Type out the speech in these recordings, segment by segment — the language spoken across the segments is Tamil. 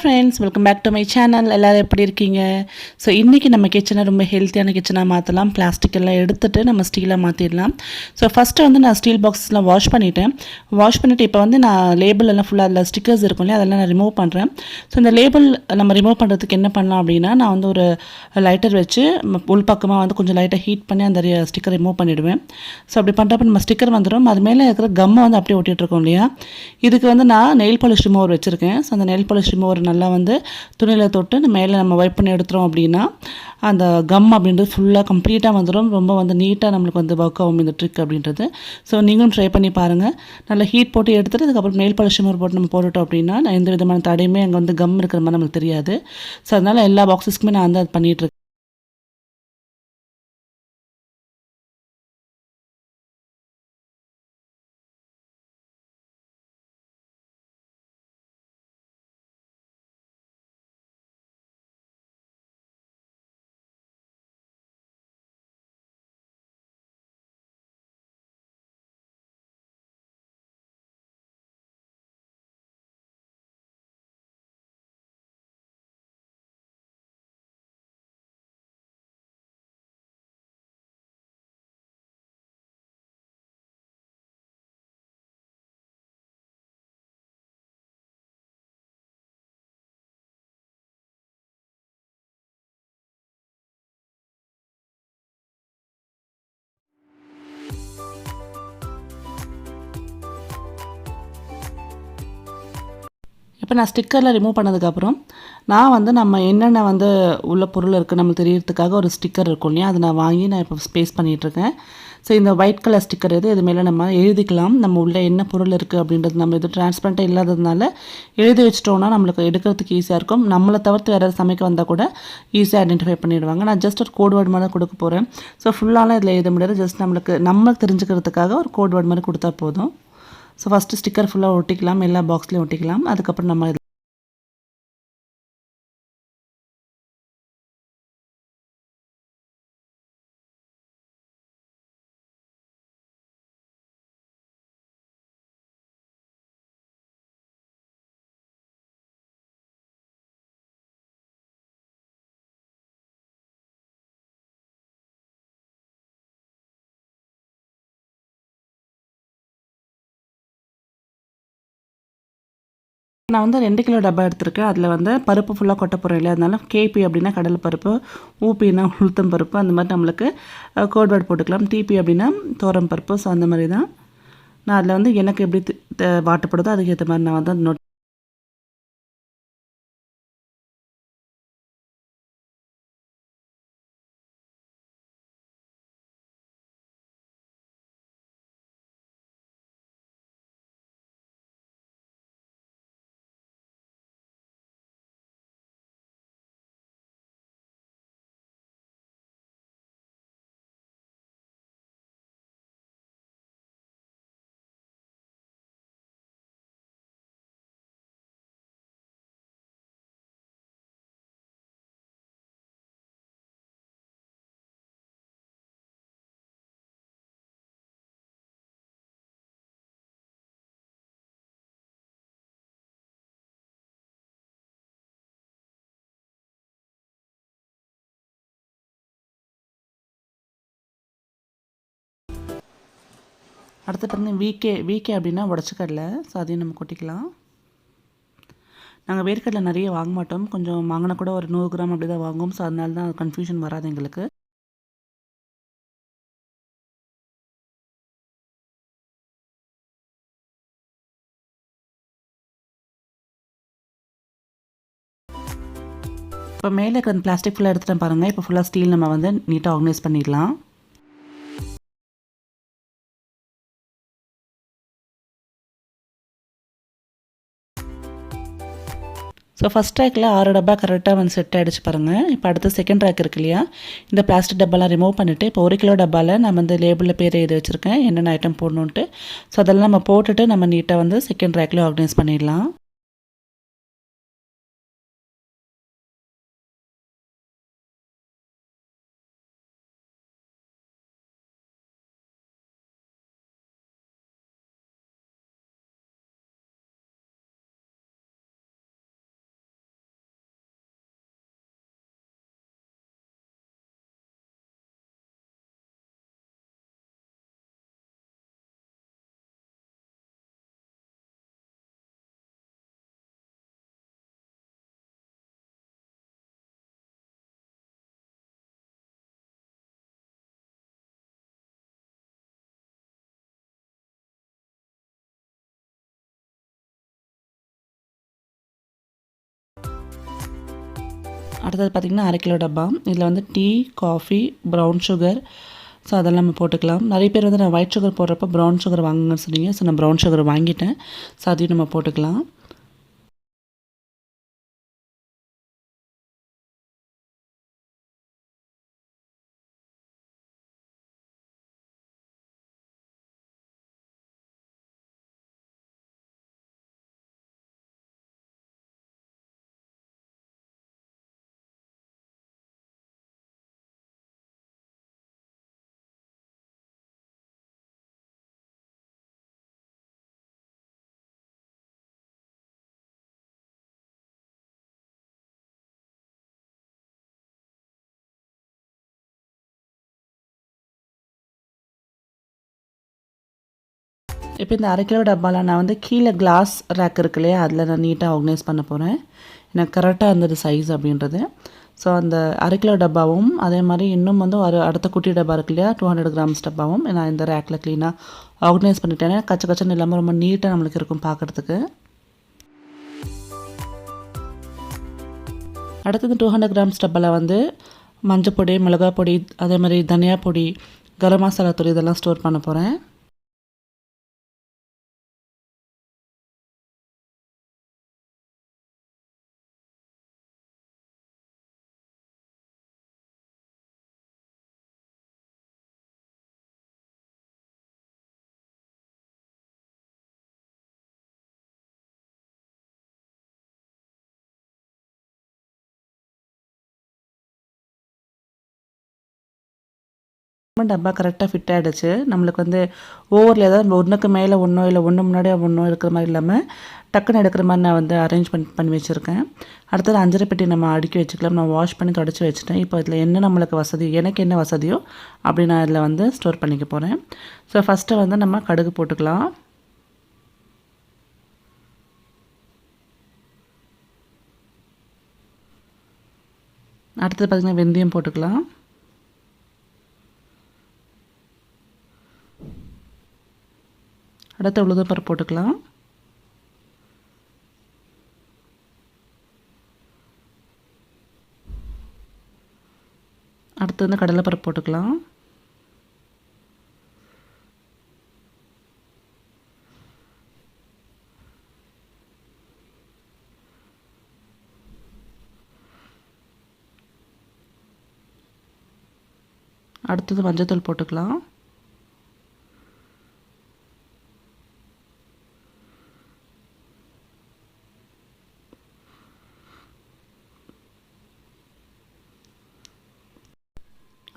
Friends, welcome back to my channel. எல்லோரும் எப்படி இருக்கீங்க? ஸோ இன்றைக்கி நம்ம கிச்சனை ரொம்ப ஹெல்த்தியான கிச்சனாக மாற்றலாம். பிளாஸ்டிக் எல்லாம் எடுத்துகிட்டு நம்ம ஸ்டீலாக மாற்றிடலாம். ஸோ ஃபஸ்ட்டு வந்து நான் ஸ்டீல் பாக்ஸ்லாம் வாஷ் பண்ணிவிட்டேன். இப்போ வந்து நான் லேபிள் எல்லாம் ஃபுல்லாக அதில் ஸ்டிக்கர்ஸ் இருக்கும் இல்லையா, அதெல்லாம் நான் ரிமூவ் பண்ணுறேன். ஸோ இந்த லேபிள் நம்ம ரிமூவ் பண்ணுறதுக்கு என்ன பண்ணலாம் அப்படின்னா, நான் வந்து ஒரு லைட்டர் வச்சு உள்பக்கமாக வந்து கொஞ்சம் லைட்டாக ஹீட் பண்ணி அந்த ஸ்டிக்கர் ரிமூவ் பண்ணிவிடுவேன். ஸோ அப்படி பண்ணுறப்ப நம்ம ஸ்டிக்கர் வந்துடும். அது மேலே இருக்கிற கம்மை வந்து அப்படியே ஒட்டிகிட்ருக்கோம் இல்லையா. இதுக்கு வந்து நான் நெயில் பாலிஷ் ரிமூவர் வச்சுருக்கேன். ஸோ அந்த நெயில் பாலிஷ் ரிமூவர் நல்லா வந்து துணியில் தொட்டு மேலே நம்ம வைப் பண்ணி எடுத்துகிறோம் அப்படின்னா அந்த கம் அப்படின்றது ஃபுல்லாக கம்ப்ளீட்டாக வந்துடும். ரொம்ப வந்து நீட்டாக நம்மளுக்கு வந்து ஒர்க் ஆகும் இந்த ட்ரிக் அப்படின்றது. ஸோ நீங்களும் ட்ரை பண்ணி பாருங்கள். நல்லா ஹீட் போட்டு எடுத்துகிட்டு அதுக்கப்புறம் நெயில் பாலிஷ் ரிமூவர் போட்டு நம்ம போட்டுட்டோம் அப்படின்னா எந்த விதமான தடையுமே அங்கே வந்து கம் இருக்கிற மாதிரி நம்மளுக்கு தெரியாது. ஸோ அதனால் எல்லா பாக்ஸஸ்க்குமே நான் வந்து அது பண்ணிகிட்ருக்கேன். இப்போ நான் ஸ்டிக்கரில் ரிமூவ் பண்ணதுக்கப்புறம் நான் வந்து நம்ம என்னென்ன வந்து உள்ள பொருள் இருக்குது நம்மளுக்கு தெரியறதுக்காக ஒரு ஸ்டிக்கர் இருக்கும் இல்லையா, அதை நான் வாங்கி நான் இப்போ ஸ்பேஸ் பண்ணிகிட்ருக்கேன். ஸோ இந்த ஒயிட் கலர் ஸ்டிக்கர் இது மேலே நம்ம எழுதிக்கலாம். நம்ம உள்ளே என்ன பொருள் இருக்குது அப்படின்றது நம்ம இது டிரான்ஸ்பரண்ட்டாக இல்லாததுனால எழுதி வச்சிட்டோன்னா நம்மளுக்கு எடுக்கிறதுக்கு ஈஸியாக இருக்கும். நம்மளை தவிர்த்து வேறு சமைக்க வந்தால் கூட ஈஸியாக ஐடென்டிஃபை பண்ணிடுவாங்க. நான் ஜஸ்ட் ஒரு கோட் வேர்டு மாதிரி கொடுக்க போகிறேன். ஸோ ஃபுல்லாலாம் இதில் எழுத முடியாது. ஜஸ்ட் நம்மளுக்கு தெரிஞ்சுக்கிறதுக்காக ஒரு கோட் வேர்டு மாதிரி கொடுத்தா போதும். ஸோ ஃபஸ்ட்டு ஸ்டிக்கர் ஃபுல்லாக ஒட்டிக்கலாம், எல்லா பாக்ஸ்லேயும் ஒட்டிக்கலாம். அதுக்கப்புறம் நம்ம நான் வந்து 2 கிலோ டப்பா எடுத்திருக்கேன். அதில் வந்து பருப்பு ஃபுல்லாக கொட்ட போகிறேன் இல்லையா, அதனால கேபி அப்படின்னா கடலை பருப்பு, ஊபின்னா உளுத்தம் பருப்பு, அந்த மாதிரி நம்மளுக்கு கோட் வேர்ட் போட்டுக்கலாம். டிபி அப்படின்னா தோரம் பருப்பு. ஸோ அந்த மாதிரி தான் நான் அதில் வந்து எனக்கு எப்படி வாட்டப்படுதோ அதுக்கேற்ற மாதிரி நான் வந்து நோட். அடுத்து பார்த்தீங்கன்னா வீக்கே அப்படின்னா உடச்சக்கடலை. ஸோ அதையும் நம்ம கொட்டிக்கலாம். நாங்கள் வேர்க்கடலை நிறைய வாங்க மாட்டோம். கொஞ்சம் வாங்கினா கூட ஒரு 100 கிராம் அப்படி தான் வாங்குவோம். ஸோ அதனால தான் கன்ஃபியூஷன் வராது எங்களுக்கு. இப்போ மேலே இருக்கிற அந்த பிளாஸ்டிக் ஃபுல்லாக எடுத்துகிட்டு பாருங்கள். இப்போ ஃபுல்லாக ஸ்டீல் நம்ம வந்து நீட்டாக ஆர்கனைஸ் பண்ணிடலாம். ஸோ ஃபஸ்ட் ரேக்கில் 6 டப்பா கரெக்டாக வந்து செட் ஆகிடுச்சு பாருங்கள். இப்போ அடுத்து செகண்ட் ரேக் இருக்கு இல்லையா, இந்த பிளாஸ்டிக் டப்பாலாம் ரிமூவ் பண்ணிவிட்டு இப்போ 1 கிலோ டப்பாவில் நம்ம வந்து லேபிளில் பேர் எழுதி வச்சுருக்கேன் என்னென்ன ஐட்டம் போடணுன்ட்டு. ஸோ அதெல்லாம் நம்ம போட்டுட்டு நம்ம நீட்டாக வந்து செகண்ட் ரேக்கில் ஆர்கனைஸ் பண்ணிடலாம். அடுத்தது பார்த்திங்கன்னா 1/2 கிலோ டப்பா. இதில் வந்து tea, coffee, brown sugar, so அதெல்லாம் நம்ம போட்டுக்கலாம். நிறைய பேர் வந்து நான் ஒயிட் சுகர் போடுறப்ப ப்ரௌன் சுகர் வாங்குங்கன்னு சொன்னீங்க. ஸோ நான் ப்ரௌன் சுகர் வாங்கிட்டேன். ஸோ அதையும் நம்ம போட்டுக்கலாம். இப்போ இந்த 1/2 கிலோ டப்பாவில் நான் வந்து கீழே கிளாஸ் ரேக் இருக்கு இல்லையா, அதில் நான் நீட்டாக ஆர்கனைஸ் பண்ண போகிறேன். எனக்கு கரெக்டாக இருந்தது சைஸ் அப்படின்றது. ஸோ அந்த 1/2 கிலோ டப்பாவும் அதே மாதிரி இன்னும் வந்து ஒரு அடுத்த குட்டி டப்பா இருக்கு இல்லையா, 200 கிராம்ஸ் டப்பாவும் நான் இந்த ரேக்கில் க்ளீனாக ஆர்கனைஸ் பண்ணிட்டேன். கச்சன்னு இல்லாமல் ரொம்ப நீட்டாக நம்மளுக்கு இருக்கும் பார்க்குறதுக்கு. அடுத்தது 200 கிராம்ஸ் டப்பாவில் வந்து மஞ்சள் பொடி, மிளகாய் பொடி, அதே மாதிரி தனியா பொடி, கரம் மசாலா தூள் இதெல்லாம் ஸ்டோர் பண்ண போகிறேன். டப்பா கரெக்டாக ஃபிட் ஆகிடுச்சு. நம்மளுக்கு வந்து ஓவரில் ஏதாவது ஒன்றுக்கு மேலே ஒன்றோ இல்லை ஒன்று முன்னாடியே ஒன்றோ இருக்கிற மாதிரி இல்லாமல் டக்குன்னு எடுக்கிற மாதிரி நான் வந்து அரேஞ்ச்மெண்ட் பண்ணி வச்சுருக்கேன். அடுத்தது 5 பெட்டி நம்ம அடுக்கி வச்சுக்கலாம். நான் வாஷ் பண்ணி தொடச்சி வச்சுட்டேன். இப்போ இதில் என்ன நம்மளுக்கு வசதி, எனக்கு என்ன வசதியோ அப்படி நான் இதில் வந்து ஸ்டோர் பண்ணிக்க போகிறேன். ஸோ ஃபஸ்ட்டு வந்து நம்ம கடுகு போட்டுக்கலாம். அடுத்தது பார்த்திங்கன்னா வெந்தயம் போட்டுக்கலாம். அடுத்து உளுந்தம்பருப்பு போட்டுக்கலாம். அடுத்து வந்து கடலைப்பருப்பு போட்டுக்கலாம். அடுத்தது மஞ்சள்தூள் போட்டுக்கலாம்.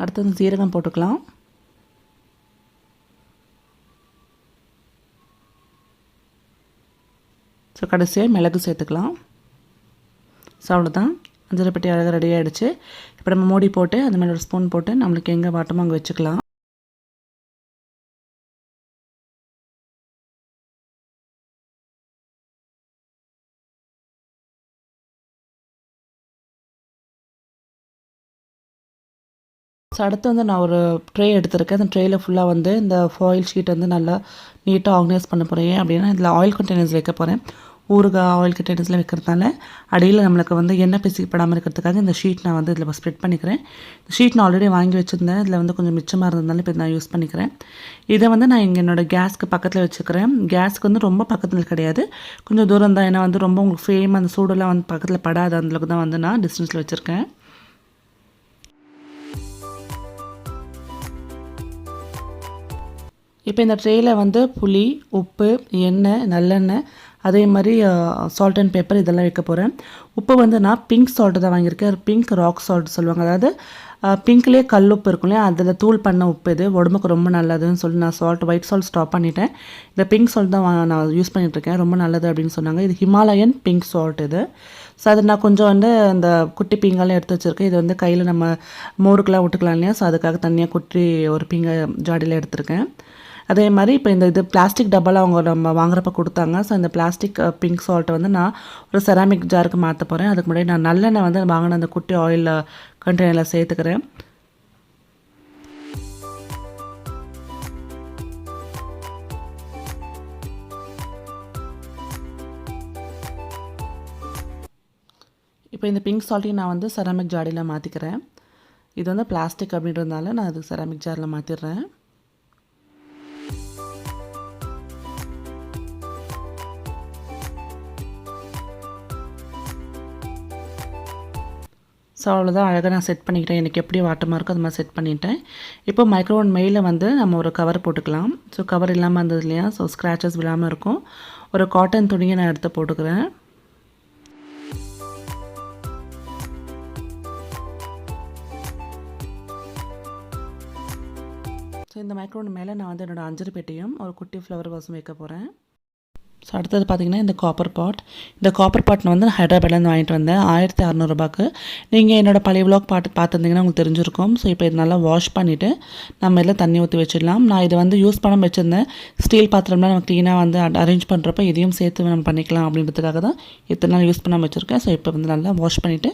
அடுத்தது சீரகம் போட்டுக்கலாம். ஸோ கடைசியாக மிளகு சேர்த்துக்கலாம். ஸோ அவ்வளோதான், 5 பெட்டி அழகாக ரெடி ஆகிடுச்சு. இப்போ நம்ம மூடி போட்டு அந்த மாதிரி ஒரு ஸ்பூன் போட்டு நம்மளுக்கு எங்கே வாட்டமோ அங்கே வச்சுக்கலாம். ஸோ அடுத்து வந்து நான் ஒரு ட்ரே எடுத்திருக்கேன். அந்த ட்ரேயில் ஃபுல்லாக வந்து இந்த ஃபாயில் ஷீட் வந்து நல்லா நீட்டாக ஆர்கனைஸ் பண்ண போகிறேன். அப்படின்னா இதில் ஆயில் கண்டெய்னர்ஸ் வைக்க போகிறேன். ஊறுகாய் ஆயில் கண்டெய்னர்ஸில் வைக்கிறதுனால அடியில் நம்மளுக்கு வந்து எண்ணெய் பிசிக்கப்படாமல் இருக்கிறதுக்காக இந்த ஷீட் நான் வந்து இதில் ஸ்ப்ரெட் பண்ணிக்கிறேன். இந்த ஷீட் நான் ஆல்ரெடி வாங்கி வச்சுருந்தேன். இதில் வந்து கொஞ்சம் மிச்சமாக இருந்ததுனால இப்போ நான் யூஸ் பண்ணிக்கிறேன். இதை வந்து நான் இங்கே என்னோடய கேஸ்க்கு பக்கத்தில் வச்சுக்கிறேன். கேஸ்க்கு வந்து ரொம்ப பக்கத்தில் கிடையாது, கொஞ்சம் தூரம் தான். ஏன்னா வந்து ரொம்ப உங்களுக்கு ஃப்ளேம் அந்த சூடெல்லாம் வந்து பக்கத்தில் படாத அந்தளவுக்கு தான் வந்து நான் டிஸ்டன்ஸில் வச்சுருக்கேன். இப்போ இந்த ட்ரேயில் வந்து புளி, உப்பு, எண்ணெய், நல்லெண்ணெய், அதே மாதிரி சால்ட் அண்ட் பெப்பர் இதெல்லாம் வைக்க போகிறேன். உப்பு வந்து நான் பிங்க் சால்ட்டு தான் வாங்கியிருக்கேன். பிங்க் ராக் சால்ட் சொல்லுவாங்க. அதாவது பிங்க்லேயே கல் உப்பு இருக்கும் இல்லையா, அதில் தூள் பண்ண உப்பு. இது உடம்புக்கு ரொம்ப நல்லதுன்னு சொல்லி நான் ஒயிட் சால்ட் ஸ்டாப் பண்ணிட்டேன். இந்த பிங்க் சால்ட் தான் நான் யூஸ் பண்ணிகிட்ருக்கேன். ரொம்ப நல்லது அப்படின்னு சொன்னாங்க. இது ஹிமாலயன் பிங்க் சால்ட் இது. ஸோ அது நான் கொஞ்சம் வந்து அந்த குட்டி பீங்காலாம் எடுத்து வச்சுருக்கேன். இது வந்து கையில் நம்ம மோருக்கெலாம் விட்டுக்கலாம் இல்லையா, ஸோ அதுக்காக தனியாக குட்டி ஒரு பீங்கா ஜாடியில் எடுத்திருக்கேன். அதே மாதிரி இப்போ இது பிளாஸ்டிக் டப்பாவில் அவங்க நம்ம வாங்குறப்ப கொடுத்தாங்க. ஸோ இந்த பிளாஸ்டிக் பிங்க் சால்ட்டை வந்து நான் ஒரு செராமிக் ஜாருக்கு மாற்ற போகிறேன். அதுக்கு முன்னாடி நான் நல்லெண்ணெய் வந்து வாங்கின அந்த குட்டி ஆயில் கண்டெய்னரில் சேர்த்துக்கிறேன். இப்போ இந்த பிங்க் சால்ட்டையும் நான் வந்து செராமிக் ஜாடியில் மாற்றிக்கிறேன். இது வந்து பிளாஸ்டிக் அப்படின்றதுனால நான் அது செராமிக் ஜாரில் மாற்றிடுறேன். ஸோ அவ்வளோதான், அழகாக நான் செட் பண்ணிக்கிட்டேன். எனக்கு எப்படி வாட்டமாக இருக்கோ அது மாதிரி செட் பண்ணிட்டேன். இப்போ மைக்ரோவன் மேலே வந்து நம்ம ஒரு கவர் போட்டுக்கலாம். ஸோ கவர் இல்லாமல் இருந்தது இல்லையா, ஸோ ஸ்க்ராச்சஸ் விழாமல் இருக்கும். ஒரு காட்டன் துணியை நான் எடுத்து போட்டுக்கிறேன். ஸோ இந்த மைக்ரோவன் மேலே நான் வந்து என்னோடய அஞ்சரை பெட்டியும் ஒரு குட்டி ஃப்ளவர் வாஸும் வைக்க போகிறேன். ஸோ அடுத்தது பார்த்திங்கன்னா இந்த காப்பர் பாட். இந்த காப்பர் பாட் நான் வந்து ஹைதராபாத்லேருந்து வாங்கிட்டு வந்தேன் 1600 நீங்கள் என்னோடய பழைய விலாக் பார்த்துருந்தீங்கன்னா உங்களுக்கு தெரிஞ்சிருக்கும். ஸோ இப்போ இது நல்லா வாஷ் பண்ணிவிட்டு நம்ம இதில் தண்ணி ஊற்றி வச்சிடலாம். நான் இதை வந்து யூஸ் பண்ண வச்சுருந்தேன். ஸ்டீல் பாத்திரம்லாம் நம்ம க்ளீனாக வந்து அரேஞ்ச் பண்ணுறப்ப இதையும் சேர்த்து நம்ம பண்ணிக்கலாம் அப்படின்றதுக்காக தான் இத்தனை நாள் யூஸ் பண்ணாமல் வச்சுருக்கேன். ஸோ இப்போ வந்து நல்லா வாஷ் பண்ணிவிட்டு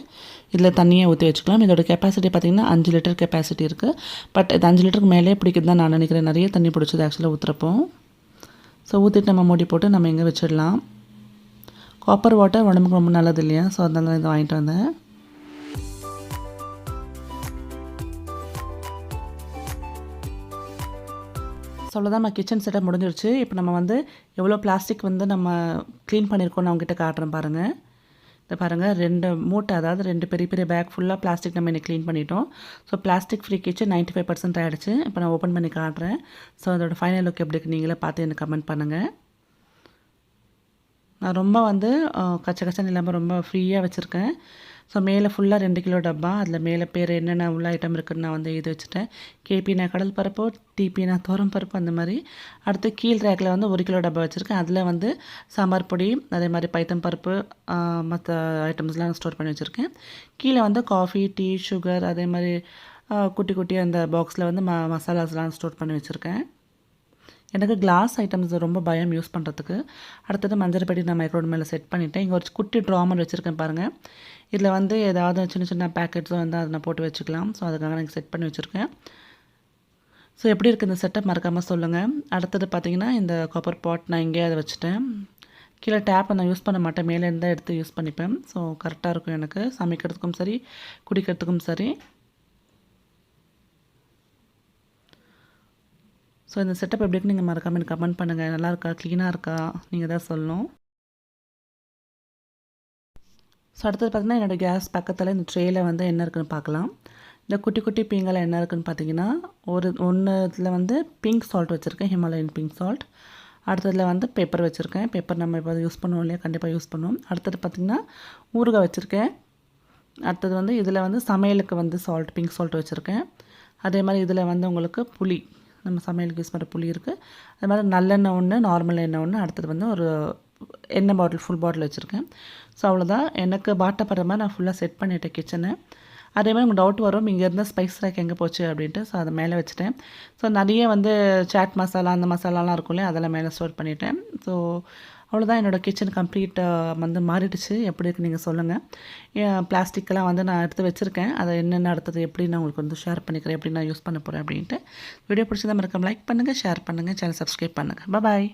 இதில் தண்ணியை ஊற்றி வச்சுக்கலாம். இதோட கெப்பாசிட்டி பார்த்திங்கன்னா 5 லிட்டர் கெப்பாசிட்டி இருக்குது. பட் இது 5 லிட்டருக்கு மேலே பிடிக்குது தான் நான் நினைக்கிறேன். நிறைய தண்ணி பிடிச்சது ஆக்சுவலாக ஊற்றுறப்போ. ஸோ ஊற்றிட்டு நம்ம மூடி போட்டு நம்ம எங்கே வச்சிடலாம். காப்பர் வாட்டர் உடம்புக்கு ரொம்ப நல்லது இல்லையா, ஸோ அதனால இதை வாங்கிட்டு வந்தேன். ஸோ அவ்வளோதான், நம்ம கிச்சன் செட்டப் முடிஞ்சிருச்சு. இப்போ நம்ம வந்து எவ்வளோ பிளாஸ்டிக் வந்து நம்ம க்ளீன் பண்ணியிருக்கோன்னு அவங்ககிட்ட காட்டுறேன் பாருங்கள். இதை பாருங்கள், 2 மூட்டை, அதாவது 2 பெரிய பெரிய பேக் ஃபுல்லாக பிளாஸ்டிக் நம்ம இன்னைக்கு க்ளீன் பண்ணிட்டோம். ஸோ பிளாஸ்டிக் ஃப்ரீ கிச்சன் 95% ஆகிடுச்சு. இப்போ நான் ஓப்பன் பண்ணி காட்டுறேன். ஸோ அதோட ஃபைனல் லுக் எப்படி இருக்கு நீங்களே பார்த்து எனக்கு கமெண்ட் பண்ணுங்கள். நான் ரொம்ப வந்து கச்சன்னு இல்லாமல் ரொம்ப ஃப்ரீயாக வச்சுருக்கேன். ஸோ மேலே ஃபுல்லாக 2 கிலோ டப்பா, அதில் மேலே பேர் என்னென்ன உள்ள ஐட்டம் இருக்குதுன்னு நான் வந்து இது வச்சுட்டேன். கேபினா கடல் பருப்பு, டிபினா தோரம் பருப்பு, அந்த மாதிரி. அடுத்து கீழ் ரேக்கில் வந்து 1 கிலோ டப்பா வச்சுருக்கேன். அதில் வந்து சாம்பார் பொடி, அதே மாதிரி பைத்தம் பருப்பு, மற்ற ஐட்டம்ஸ்லாம் ஸ்டோர் பண்ணி வச்சுருக்கேன். கீழே வந்து காஃபி, டீ, சுகர், அதே மாதிரி குட்டி குட்டி அந்த பாக்ஸில் வந்து மசாலாஸ்லாம் ஸ்டோர் பண்ணி வச்சுருக்கேன். எனக்கு கிளாஸ் ஐட்டம்ஸ் ரொம்ப பயம் யூஸ் பண்ணுறதுக்கு. அடுத்தது மஞ்சள் பெட்டி நான் மைக்ரோவன் மேலே செட் பண்ணிவிட்டேன். இங்கே ஒரு குட்டி ட்ராமர் வச்சுருக்கேன் பாருங்கள். இதில் வந்து ஏதாவது சின்ன சின்ன பேக்கெட்ஸும் வந்து அதை நான் போட்டு வச்சுக்கலாம். ஸோ அதுக்காக எனக்கு செட் பண்ணி வச்சுருக்கேன். ஸோ எப்படி இருக்குது இந்த செட்டப் மறக்காமல் சொல்லுங்கள். அடுத்தது பார்த்திங்கன்னா இந்த காப்பர் பாட் நான் இங்கேயே அதை வச்சுட்டேன். கீழே டேப்பை நான் யூஸ் பண்ண மாட்டேன், மேலே இருந்தால் எடுத்து யூஸ் பண்ணிப்பேன். ஸோ கரெக்டாக இருக்கும் எனக்கு சமைக்கிறதுக்கும் சரி குடிக்கிறதுக்கும் சரி. ஸோ இந்த செட்டப் எப்படி இருக்குன்னு நீங்கள் மறக்காமல் எனக்கு கமெண்ட் பண்ணுங்கள். நல்லா இருக்கா, க்ளீனாக இருக்கா, நீங்கள் தான் சொல்லணும். ஸோ அடுத்தது பார்த்திங்கன்னா என்னோடய கேஸ் பக்கத்தில் இந்த ட்ரேயில் வந்து என்ன இருக்குதுன்னு பார்க்கலாம். இந்த குட்டி குட்டி பீங்கெல்லாம் என்ன இருக்குதுன்னு பார்த்தீங்கன்னா, ஒன்று இதில் வந்து பிங்க் சால்ட் வச்சுருக்கேன், ஹிமாலயன் பிங்க் சால்ட். அடுத்ததில் வந்து பெப்பர் வச்சுருக்கேன். பெப்பர் நம்ம இப்போ யூஸ் பண்ணுவோம் இல்லையா, கண்டிப்பாக யூஸ் பண்ணுவோம். அடுத்தது பார்த்திங்கன்னா ஊறுகாய் வச்சுருக்கேன். அடுத்தது வந்து இதில் வந்து சமையலுக்கு வந்து சால்ட், பிங்க் சால்ட் வச்சுருக்கேன். அதே மாதிரி இதில் வந்து உங்களுக்கு புளி, நம்ம சமையலுக்கு யூஸ் பண்ணுற புளி இருக்குது. அது மாதிரி நல்லெண்ணெய் ஒன்று, நார்மல் எண்ணெய் ஒன்று. அடுத்தது வந்து ஒரு எண்ணெய் பாட்டில், ஃபுல் பாட்டில் வச்சுருக்கேன். ஸோ அவ்வளோதான், எனக்கு பாட்டப்படுற மாதிரி நான் ஃபுல்லாக செட் பண்ணிட்டேன் கிச்சனை. அதே மாதிரி உங்களுக்கு டவுட் வரும், இங்கே இருந்தால் ஸ்பைஸ் ரேக் எங்கே போச்சு அப்படின்ட்டு. ஸோ அதை மேலே வச்சுட்டேன். ஸோ நிறைய வந்து சாட் மசாலா அந்த மசாலாலாம் இருக்கும் இல்லையா, அதெல்லாம் மேலே ஸ்டோர் பண்ணிட்டேன். ஸோ அவ்வளோதான், என்னோடய கிச்சன் கம்ப்ளீட்டாக வந்து மாறிடுச்சு. எப்படி இருக்குன்னு நீங்கள் சொல்லுங்கள். பிளாஸ்டிக்கெல்லாம் வந்து நான் எடுத்து வச்சுருக்கேன். அதை என்னென்ன அடுத்தது எப்படி நான் உங்களுக்கு வந்து ஷேர் பண்ணிக்கிறேன், எப்படி நான் யூஸ் பண்ண போகிறேன் அப்படின்ட்டு. வீடியோ பிடிச்சதா மறக்காம லைக் பண்ணுங்கள், ஷேர் பண்ணுங்கள், சேனல் சப்ஸ்கிரைப் பண்ணுங்கள். பாய்.